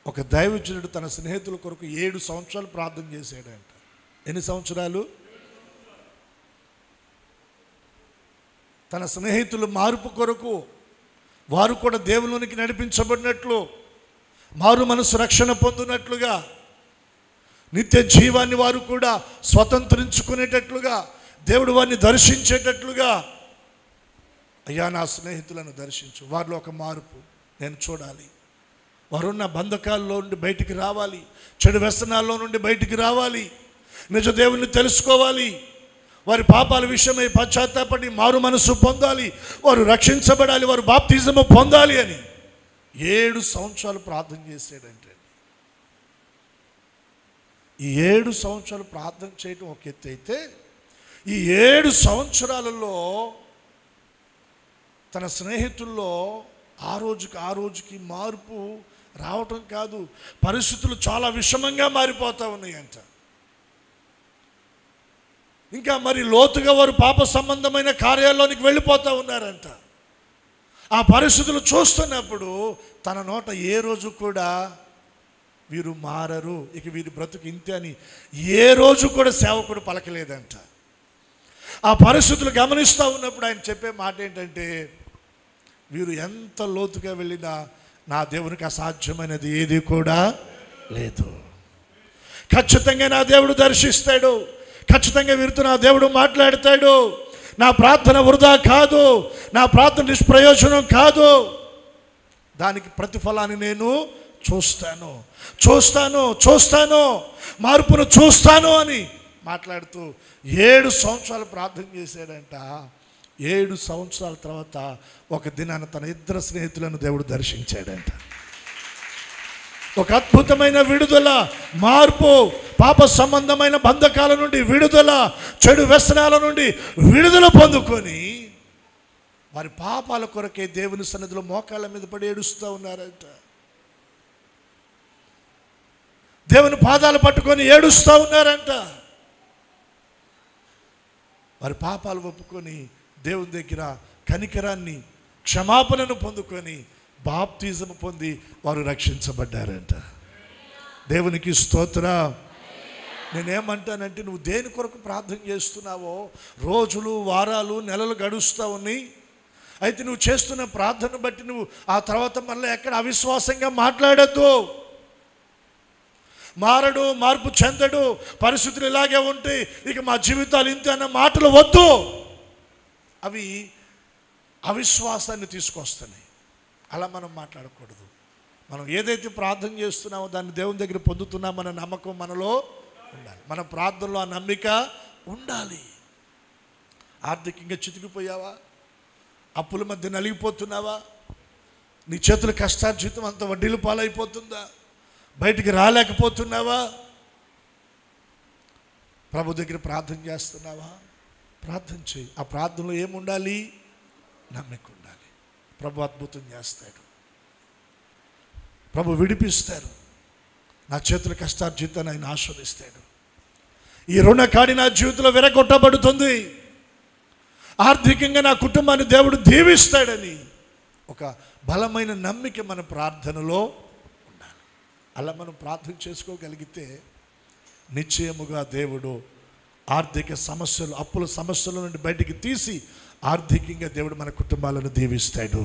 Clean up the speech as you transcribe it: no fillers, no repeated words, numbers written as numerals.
ఒక దైవజనుడు తన స్నేహితుల కొరకు 7 సంవత్సరాలు ప్రార్థన చేశాడంట. ఎన్ని సంవత్సరాలు? తన స్నేహితులు మార్పు కొరకు, వారు కూడా దేవునికి నడిపించబడినట్లు, మారు మనసు రక్షణ పొందినట్లుగా, నిత్య జీవాన్ని వారు కూడా స్వతంత్రించుకునేటట్లుగా, దేవుడు వారిని దర్శించేటట్లుగా, అయ్యా నా స్నేహితులను దర్శించు, వారిలో ఒక మార్పు నేను చూడాలి, వారున్న బంధకాల్లో నుండి బయటికి రావాలి, చెడు వ్యసనాల్లో నుండి బయటికి రావాలి, నిజ దేవుని తెలుసుకోవాలి, వారి పాపాల విషయమై పశ్చాత్తాపడి మారు మనసు పొందాలి, వారు రక్షించబడాలి, వారు బాప్తిజము పొందాలి అని 7 సంవత్సరాలు ప్రార్థన చేశాడంటే. ఈ 7 సంవత్సరాలు ప్రార్థన చేయడం ఒక ఎత్తు అయితే, ఈ 7 సంవత్సరాలలో తన స్నేహితుల్లో ఆ రోజుకి మార్పు రావటం కాదు, పరిస్థితులు చాలా విషమంగా మారిపోతూ ఉన్నాయంట. ఇంకా మరి లోతుగా వారు పాప సంబంధమైన కార్యాల్లోనికి వెళ్ళిపోతూ ఉన్నారంట. ఆ పరిస్థితులు చూస్తున్నప్పుడు తన నోట ఏ రోజు కూడా వీరు మారరు, ఇక వీరి బ్రతుకు ఇంతే అని ఏ రోజు కూడా సేవకుడు పలకలేదంట. ఆ పరిస్థితులు గమనిస్తూ ఉన్నప్పుడు ఆయన చెప్పే మాట ఏంటంటే, వీరు ఎంత లోతుగా వెళ్ళినా నా దేవునికి అసాధ్యమైనది ఏది కూడా లేదు. ఖచ్చితంగా నా దేవుడు దర్శిస్తాడు, ఖచ్చితంగా వీరితో నా దేవుడు మాట్లాడతాడు. నా ప్రార్థన వృధా కాదు, నా ప్రార్థన నిష్ప్రయోజనం కాదు, దానికి ప్రతిఫలాన్ని నేను చూస్తాను, మార్పును చూస్తాను అని మాట్లాడుతూ 7 సంవత్సరాలు ప్రార్థన చేశాడంట. 7 సంవత్సరాల తర్వాత ఒక దినాన తన 2 స్నేహితులను దేవుడు దర్శించాడంట. ఒక అద్భుతమైన విడుదల, మార్పు, పాప సంబంధమైన బంధకాల నుండి విడుదల, చెడు వ్యసనాల నుండి విడుదల పొందుకొని వారి పాపాల కొరకే దేవుని సన్నిధిలో మోకాళ్ళ మీద పడి ఏడుస్తూ ఉన్నారంట. దేవుని పాదాలు పట్టుకొని ఏడుస్తూ ఉన్నారంట. వారి పాపాలు ఒప్పుకొని దేవుని దగ్గర కనికరాన్ని, క్షమాపణను పొందుకొని బాప్తిజము పొంది వారు రక్షించబడ్డారంట. దేవునికి స్తోత్రం. నేనేమంటానంటే, నువ్వు దేని కొరకు ప్రార్థన చేస్తున్నావో రోజులు, వారాలు, నెలలు గడుస్తూ ఉన్నాయి. అయితే నువ్వు చేస్తున్న ప్రార్థన బట్టి నువ్వు ఆ తర్వాత మళ్ళీ ఎక్కడ అవిశ్వాసంగా మాట్లాడద్దు. మారడు, మార్పు చెందడు, పరిస్థితులు ఇలాగే ఉంటాయి, ఇక మా జీవితాలు ఇంతే అన్న మాటలు వద్దు. అవి అవిశ్వాసాన్ని తీసుకొస్తున్నాయి. అలా మనం మాట్లాడకూడదు. మనం ఏదైతే ప్రార్థన చేస్తున్నామో దాన్ని దేవుని దగ్గర పొందుతున్నామన్న నమ్మకం మనలో ఉండాలి. మన ప్రార్థనలో ఆ నమ్మిక ఉండాలి. ఆర్థికంగా చితికిపోయావా? అప్పుల మధ్య నలిగిపోతున్నావా? నీ చేతుల కష్టార్జితం అంత వడ్డీలు పాలైపోతుందా? బయటికి రాలేకపోతున్నావా? ప్రభు దగ్గర ప్రార్థన చేస్తున్నావా? ప్రార్థన చేయి. ఆ ప్రార్థనలో ఏముండాలి? నమ్మిక ఉండాలి. ప్రభు అద్భుతం చేస్తాడు, ప్రభు విడిపిస్తాడు, నా చేతుల కష్టార్జితాన్ని ఆయన ఆస్వాదిస్తాడు. ఈ రుణకాడి నా జీవితంలో విరగొట్టబడుతుంది, ఆర్థికంగా నా కుటుంబాన్ని దేవుడు దీవిస్తాడని ఒక బలమైన నమ్మిక మన ప్రార్థనలో ఉండాలి. అలా మనం ప్రార్థన చేసుకోగలిగితే నిశ్చయముగా దేవుడు ఆర్థిక సమస్యలు, అప్పుల సమస్యల నుండి బయటికి తీసి ఆర్థికంగా దేవుడు మన కుటుంబాలను దీవిస్తాడు.